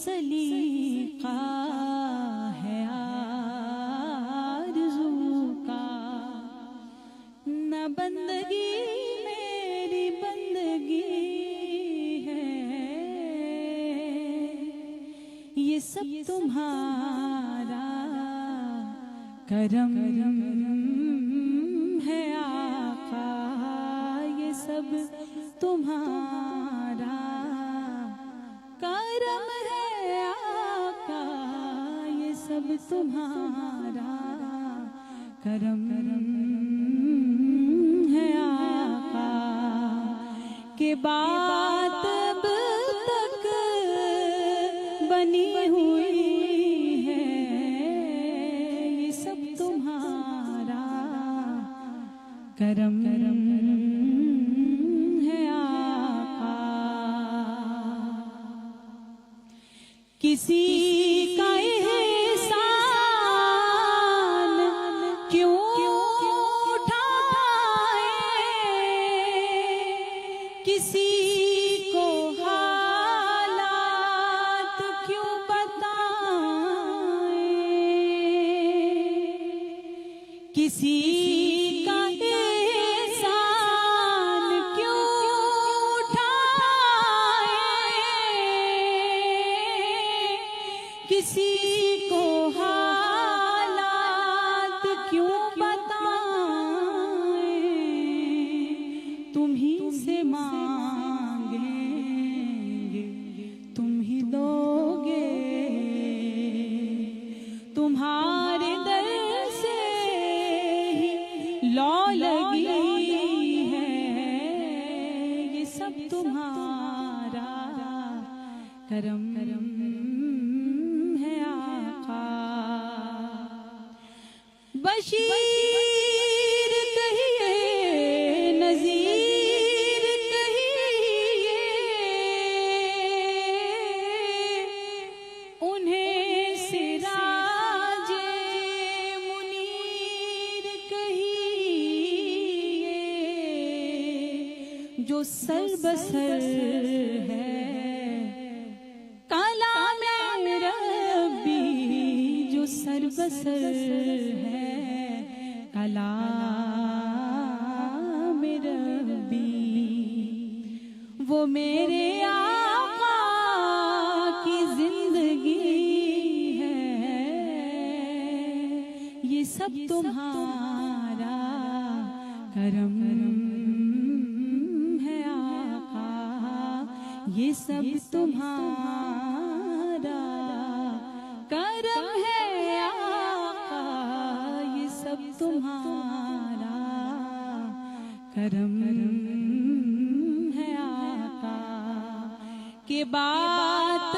सलीका है आरज़ू का, न बंदगी मेरी बंदगी है, ये सब तुम्हारा करम है आका, ये सब तुम्हारा करम है आका, ये सब तुम्हारा करम है आका, के बात अब तक बनी हुई है, ये सब तुम्हारा करम है आका। किसी का एहसान क्यों उठाए, किसी को हालात क्यों बताए, किसी का एहसान क्यों उठाए, किसी को हालात क्यों बताए, तुम्ही से मांगेंगे तुम ही दोगे, तुम्हारे दर से ही लौ लगी है, ये सब तुम्हारा करम है आका। बशीर कहिए नज़ीर कहिए, उन्हें सिराजे मुनीर कहिए, जो सर बसर है कलामे रब्बी, जो सर बसर है कलामे रब्बी, वो मेरे आका की जिंदगी है, ये सब तुम्हारा करम है आका, ये सब तुम्हारा करम है आका, ये सब तुम्हारा करम है आका, के बात